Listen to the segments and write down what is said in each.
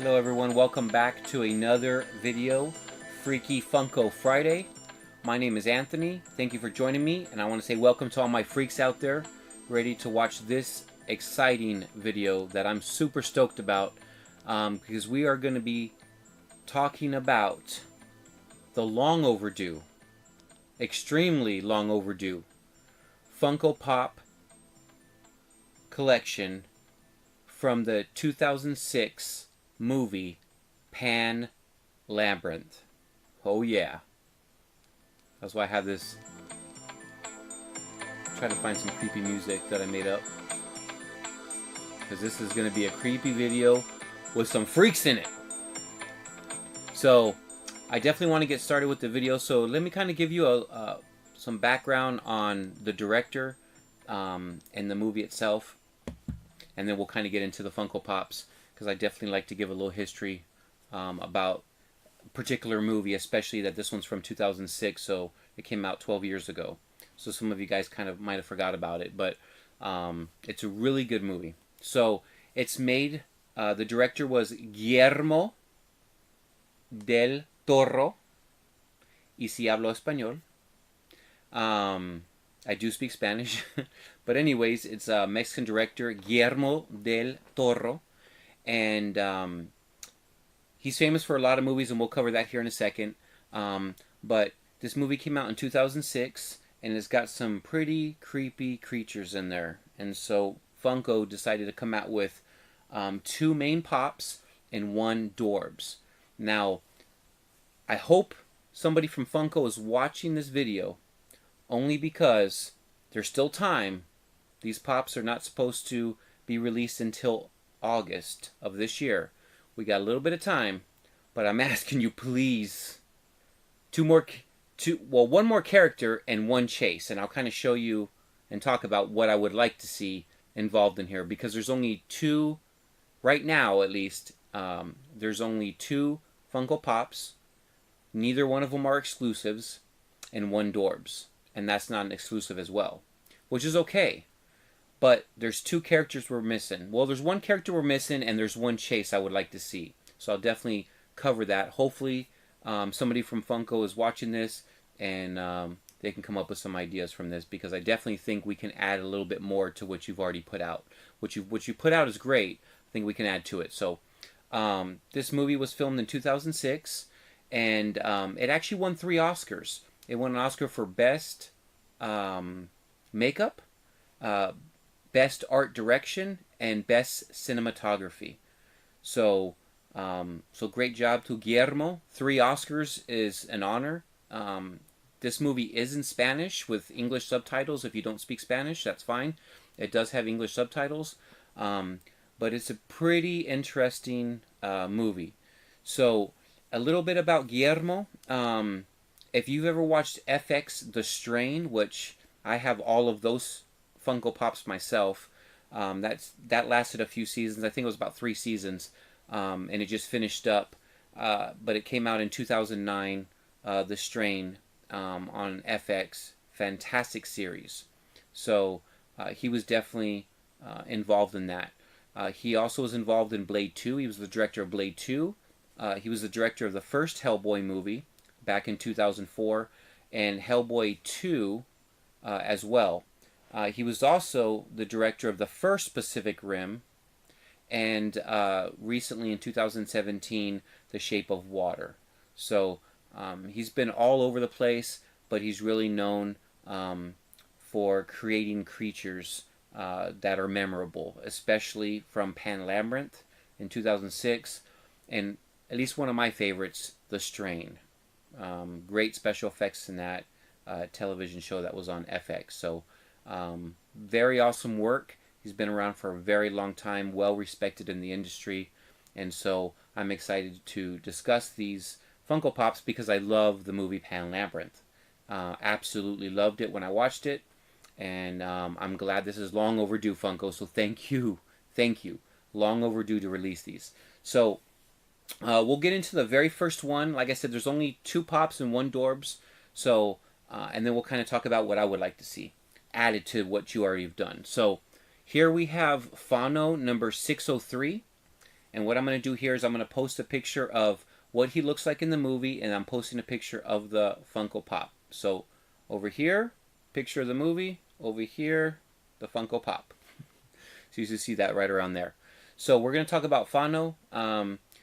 Hello everyone, welcome back to another video, Freaky Funko Friday. My name is Anthony, thank you for joining me, and I want to say welcome to all my freaks out there, ready to watch this exciting video that I'm super stoked about, because we are going to be talking about the long overdue, extremely long overdue, Funko Pop collection from the 2006 movie Pan Labyrinth. Oh yeah. That's why I have this. Try to find some creepy music that I made up, because this is going to be a creepy video with some freaks in it. So I definitely want to get started with the video. So let me kind of give you some background on the director and the movie itself, and then we'll kind of get into the Funko Pops, because I definitely like to give a little history about a particular movie, especially that this one's from 2006, so it came out 12 years ago. So some of you guys kind of might have forgot about it, but it's a really good movie. So it's made, the director was Guillermo del Toro, y si hablo español. I do speak Spanish, but anyways, it's a Mexican director, Guillermo del Toro, and he's famous for a lot of movies, and we'll cover that here in a second. But this movie came out in 2006, and it's got some pretty creepy creatures in there, and so Funko decided to come out with 2 main pops and 1 Dorbs. Now, I hope somebody from Funko is watching this video, only because there's still time. These pops are not supposed to be released until August of this year. We got a little bit of time, but I'm asking you, please, one more character and 1 chase, and I'll kind of show you and talk about what I would like to see involved in here, because there's only 2, right now at least, there's only 2 Funko Pops, neither one of them are exclusives, and 1 Dorbs. And that's not an exclusive as well, which is okay. But there's 2 characters we're missing. Well, there's 1 character we're missing, and there's 1 chase I would like to see. So I'll definitely cover that. Hopefully, somebody from Funko is watching this, and they can come up with some ideas from this, because I definitely think we can add a little bit more to what you've already put out. What you put out is great. I think we can add to it. So this movie was filmed in 2006, and it actually won 3 Oscars. It won an Oscar for Best Makeup, Best Art Direction, and Best Cinematography. So, so great job to Guillermo. 3 Oscars is an honor. This movie is in Spanish with English subtitles. If you don't speak Spanish, that's fine. It does have English subtitles. But it's a pretty interesting movie. So, a little bit about Guillermo. If you've ever watched FX The Strain, which I have all of those Funko Pops myself, that lasted a few seasons. I think it was about 3 seasons, and it just finished up. But it came out in 2009, The Strain, on FX. Fantastic series. So he was definitely involved in that. He also was involved in Blade 2. He was the director of Blade 2. He was the director of the first Hellboy movie back in 2004, and Hellboy 2 as well. He was also the director of the first Pacific Rim, and recently in 2017, The Shape of Water. So he's been all over the place, but he's really known for creating creatures that are memorable, especially from Pan Labyrinth in 2006, and at least one of my favorites, The Strain. Great special effects in that television show that was on FX. So very awesome work. He's been around for a very long time, well respected in the industry, and so I'm excited to discuss these Funko Pops because I love the movie Pan Labyrinth. Absolutely loved it when I watched it, and I'm glad this is long overdue, Funko, so thank you. Long overdue to release these. So we'll get into the very first one. Like I said, there's only 2 Pops and 1 Dorbs. So, and then we'll kind of talk about what I would like to see added to what you already have done. So, here we have Fano number 603. And what I'm going to do here is I'm going to post a picture of what he looks like in the movie, and I'm posting a picture of the Funko Pop. So over here, picture of the movie. Over here, the Funko Pop. So you can see that right around there. So we're going to talk about Fano.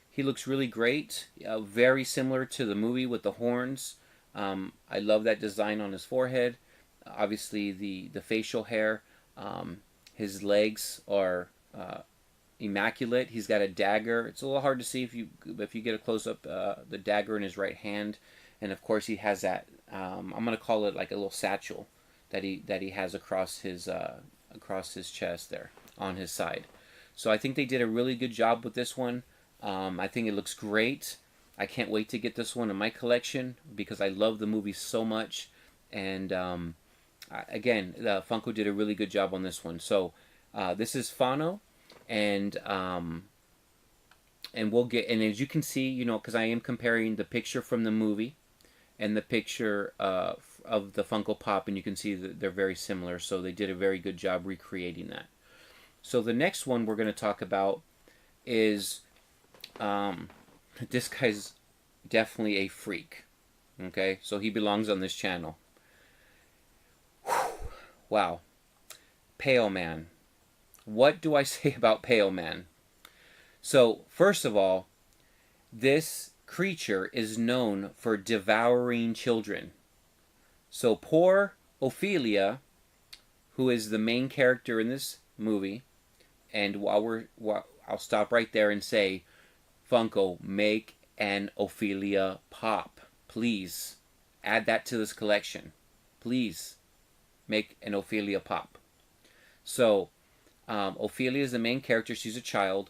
He looks really great. Very similar to the movie with the horns. I love that design on his forehead. Obviously, the facial hair. His legs are immaculate. He's got a dagger. It's a little hard to see if you get a close up. The dagger in his right hand, and of course he has that. I'm gonna call it like a little satchel that he has across his chest there on his side. So I think they did a really good job with this one. I think it looks great. I can't wait to get this one in my collection because I love the movie so much. And again, Funko did a really good job on this one. So this is Fano, and we'll get. And as you can see, you know, because I am comparing the picture from the movie and the picture of the Funko Pop, and you can see that they're very similar. So they did a very good job recreating that. So the next one we're going to talk about is this guy's definitely a freak. Okay, so he belongs on this channel. Whew. Wow. Pale Man. What do I say about Pale Man? So, first of all, this creature is known for devouring children. So poor Ophelia, who is the main character in this movie, and I'll stop right there and say, Funko, make an Ophelia Pop. Please. Add that to this collection. Please. Make an Ophelia Pop. So, Ophelia is the main character. She's a child,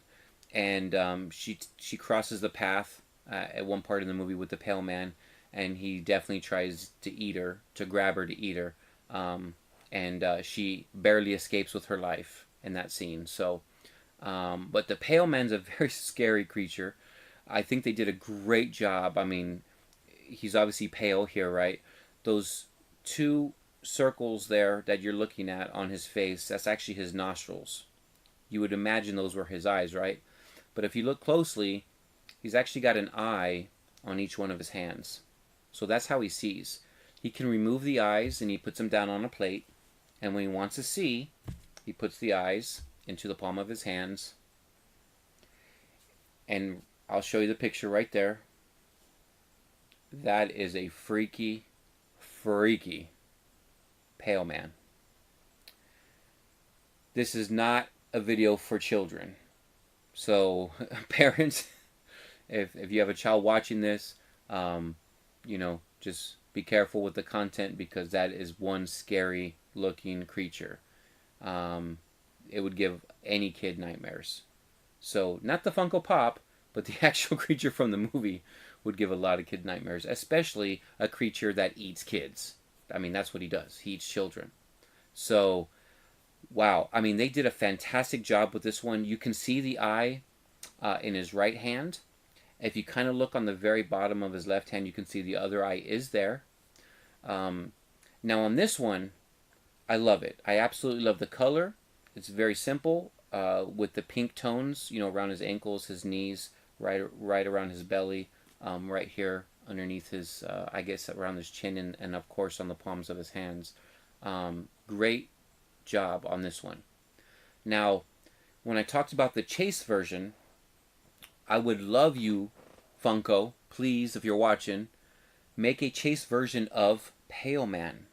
and she crosses the path at one part in the movie with the Pale Man, and he definitely tries to eat her, to grab her to eat her, and she barely escapes with her life in that scene. So, but the Pale Man's a very scary creature. I think they did a great job. I mean, he's obviously pale here, right? Those two circles there that you're looking at on his face, that's actually his nostrils. You would imagine those were his eyes, right? But if you look closely, he's actually got an eye on each one of his hands. So that's how he sees. He can remove the eyes and he puts them down on a plate. And when he wants to see, he puts the eyes into the palm of his hands. And I'll show you the picture right there. That is a freaky, freaky Pale Man. This is not a video for children. So parents, if you have a child watching this, you know, just be careful with the content because that is one scary looking creature. It would give any kid nightmares. So not the Funko Pop, but the actual creature from the movie would give a lot of kid nightmares, especially a creature that eats kids. I mean, that's what he does. He eats children. So, wow. I mean, they did a fantastic job with this one. You can see the eye in his right hand. If you kind of look on the very bottom of his left hand, you can see the other eye is there. Now on this one, I love it. I absolutely love the color. It's very simple with the pink tones, you know, around his ankles, his knees, right around his belly, right here underneath his, I guess around his chin, and of course on the palms of his hands. Great job on this one. Now, when I talked about the chase version, I would love you, Funko, please, if you're watching, make a chase version of Pale Man.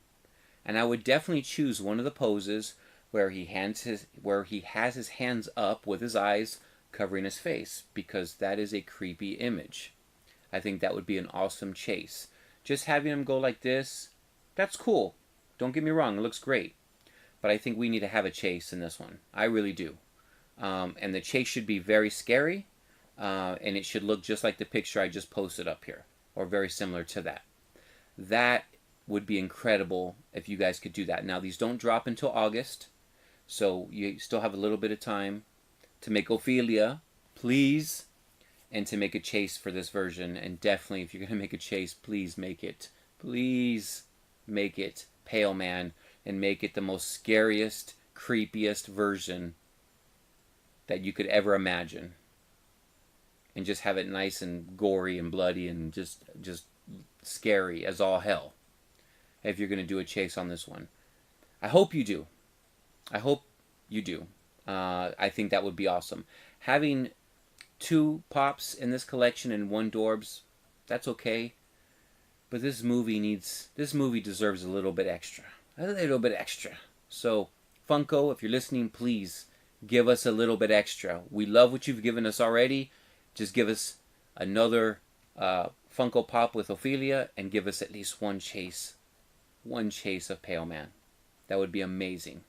And I would definitely choose one of the poses where he has his hands up with his eyes covering his face, because that is a creepy image. I think that would be an awesome chase. Just having him go like this, that's cool. Don't get me wrong, it looks great. But I think we need to have a chase in this one. I really do. And the chase should be very scary, and it should look just like the picture I just posted up here, or very similar to that. That would be incredible if you guys could do that. Now, these don't drop until August, so you still have a little bit of time to make Ophelia, please, and to make a chase for this version. And definitely, if you're going to make a chase, please make it Pale Man, and make it the most scariest, creepiest version that you could ever imagine. and just have it nice and gory and bloody and just scary as all hell. If you're going to do a chase on this one, I hope you do. I hope you do. I think that would be awesome. Having 2 Pops in this collection and 1 Dorbs, that's okay. But this movie deserves a little bit extra. A little bit extra. So, Funko, if you're listening, please give us a little bit extra. We love what you've given us already. Just give us another Funko Pop with Ophelia and give us at least one chase of Pale Man. That would be amazing.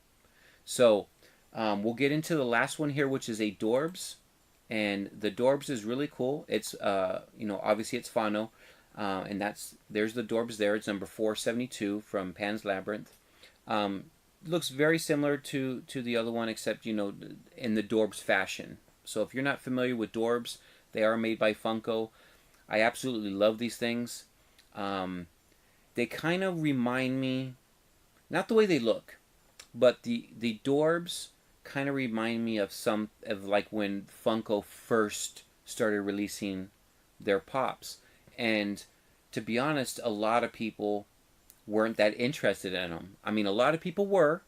So, we'll get into the last one here, which is a Dorbs. And the Dorbs is really cool. It's, obviously it's Fano. And there's the Dorbs there. It's number 472 from Pan's Labyrinth. Looks very similar to the other one, except, in the Dorbs fashion. So if you're not familiar with Dorbs, they are made by Funko. I absolutely love these things. They kind of remind me, not the way they look, but the Dorbs kind of remind me of like when Funko first started releasing their Pops. And to be honest, a lot of people weren't that interested in them. I mean, a lot of people were,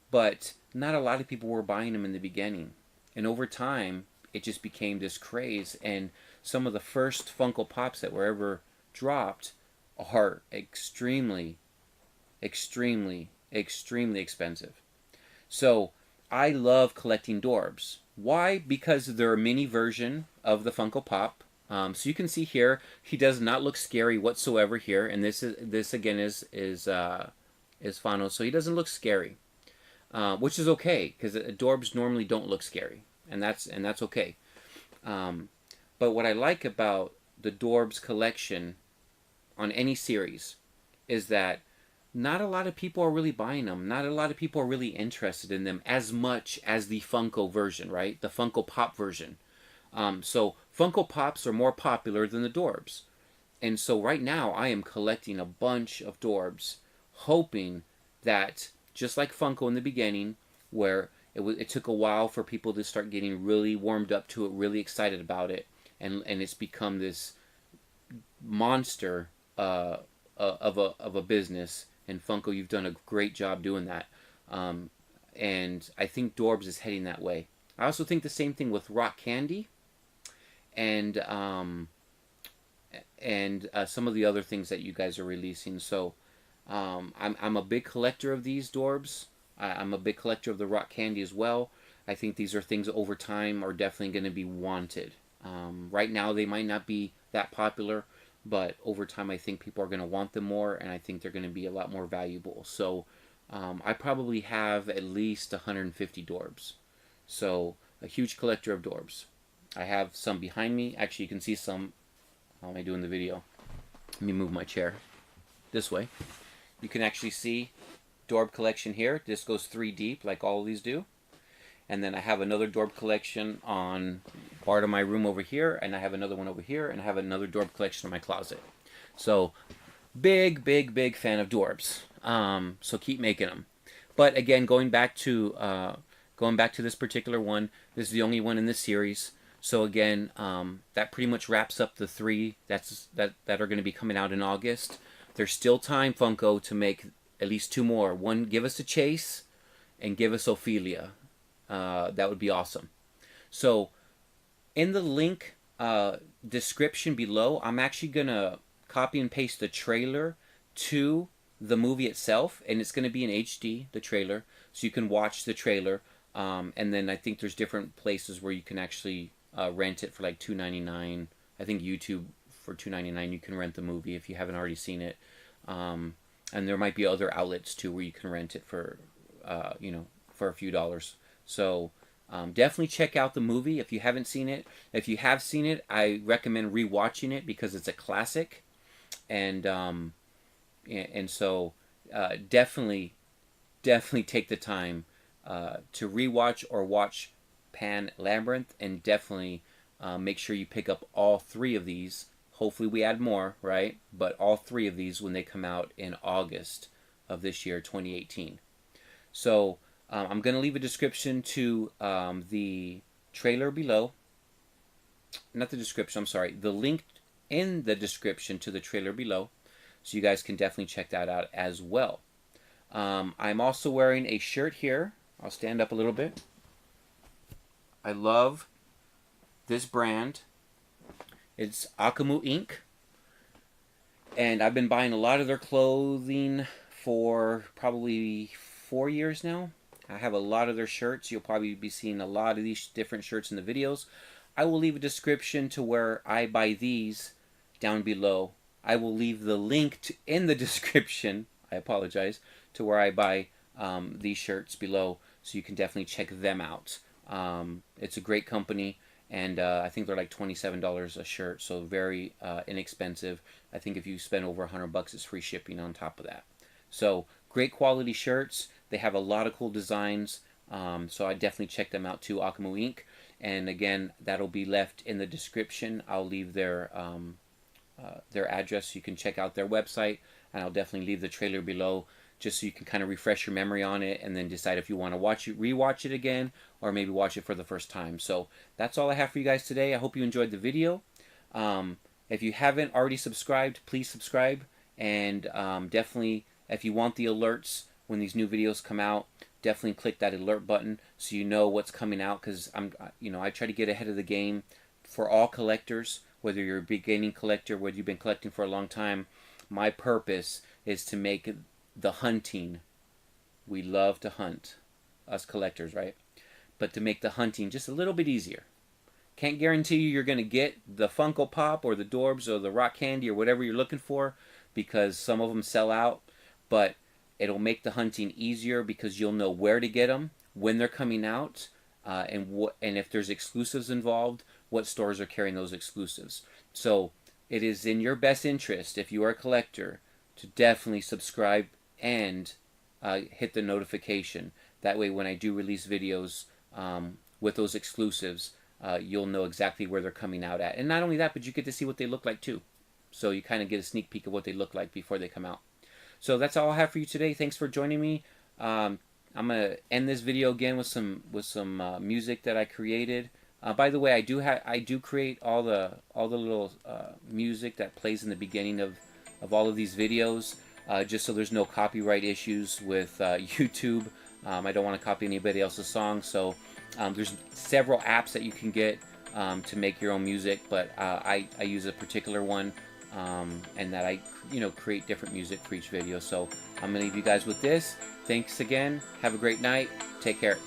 but not a lot of people were buying them in the beginning. And over time, it just became this craze. And some of the first Funko Pops that were ever dropped are extremely, extremely, extremely expensive. So I love collecting Dorbs. Why? Because they're a mini version of the Funko Pop. So you can see here, he does not look scary whatsoever here, and this again is Fano, so he doesn't look scary, which is okay because Dorbs normally don't look scary, and that's okay. But what I like about the Dorbs collection on any series is that not a lot of people are really buying them. Not a lot of people are really interested in them as much as the Funko version, right? The Funko Pop version. So Funko Pops are more popular than the Dorbs. And so right now I am collecting a bunch of Dorbs, hoping that, just like Funko in the beginning, where it took a while for people to start getting really warmed up to it, really excited about it, and it's become this monster of a business. And Funko, you've done a great job doing that. And I think Dorbs is heading that way. I also think the same thing with Rock Candy and some of the other things that you guys are releasing. So I'm a big collector of these Dorbs. I'm a big collector of the Rock Candy as well. I think these are things over time are definitely going to be wanted. Right now they might not be that popular, but over time I think people are going to want them more, and I think they're going to be a lot more valuable. So I probably have at least 150 Dorbs. So a huge collector of Dorbs. I have some behind me. Actually, you can see some. How am I doing the video? Let me move my chair this way. You can actually see Dorb collection here. This goes 3 deep like all of these do. And then I have another Dorb collection on part of my room over here, and I have another one over here, and I have another Dorb collection in my closet. So big, big, big fan of Dorbs. So keep making them. But again, going back to this particular one, this is the only one in this series. So again, that pretty much wraps up the 3 that are going to be coming out in August. There's still time, Funko, to make at least 2 more. One, give us a Chase, and give us Ophelia. That would be awesome. So in the link description below, I'm actually going to copy and paste the trailer to the movie itself, and it's going to be in HD, the trailer, so you can watch the trailer. And then I think there's different places where you can actually rent it for like $2.99. I think YouTube for $2.99 you can rent the movie if you haven't already seen it. And there might be other outlets too where you can rent it for for a few dollars. So definitely check out the movie if you haven't seen it. If you have seen it, I recommend rewatching it because it's a classic. And so definitely take the time to rewatch or watch Pan Labyrinth, and definitely make sure you pick up all 3 of these. Hopefully we add more, right? But all 3 of these when they come out in August of this year, 2018. So I'm going to leave a description to the trailer below. not the description, I'm sorry, the link in the description to the trailer below, so you guys can definitely check that out as well. I'm also wearing a shirt here. I'll stand up a little bit. I love this brand. It's Akamu Inc. And I've been buying a lot of their clothing for probably 4 years now. I have a lot of their shirts. You'll probably be seeing a lot of these different shirts in the videos. I will leave a description to where I buy these down below. I will leave the link in the description, I apologize, to where I buy these shirts below, so you can definitely check them out. It's a great company, and I think they're like $27 a shirt, so very inexpensive. I think if you spend over $100, it's free shipping on top of that. So great quality shirts. They have a lot of cool designs, so I definitely check them out too, Akamu Inc. And again, that'll be left in the description. I'll leave their address so you can check out their website, and I'll definitely leave the trailer below just so you can kind of refresh your memory on it and then decide if you want to rewatch it again, or maybe watch it for the first time. So that's all I have for you guys today. I hope you enjoyed the video. If you haven't already subscribed, please subscribe, and definitely, if you want the alerts when these new videos come out, definitely click that alert button so you know what's coming out, because I try to get ahead of the game for all collectors, whether you're a beginning collector, whether you've been collecting for a long time. My purpose is to make the hunting, we love to hunt, us collectors, right? But to make the hunting just a little bit easier. Can't guarantee you're going to get the Funko Pop or the Dorbs or the rock candy or whatever you're looking for, because some of them sell out, but it'll make the hunting easier because you'll know where to get them, when they're coming out, and if there's exclusives involved, what stores are carrying those exclusives. So it is in your best interest, if you are a collector, to definitely subscribe and hit the notification. That way when I do release videos with those exclusives, you'll know exactly where they're coming out at. And not only that, but you get to see what they look like too. So you kind of get a sneak peek of what they look like before they come out. So that's all I have for you today. Thanks for joining me. I'm gonna end this video again with some music that I created. By the way, I do create all the little music that plays in the beginning of all of these videos, just so there's no copyright issues with YouTube. I don't want to copy anybody else's song, so there's several apps that you can get to make your own music, but I use a particular one, and that I create different music for each video. So I'm gonna leave you guys with this. Thanks again. Have a great night. Take care.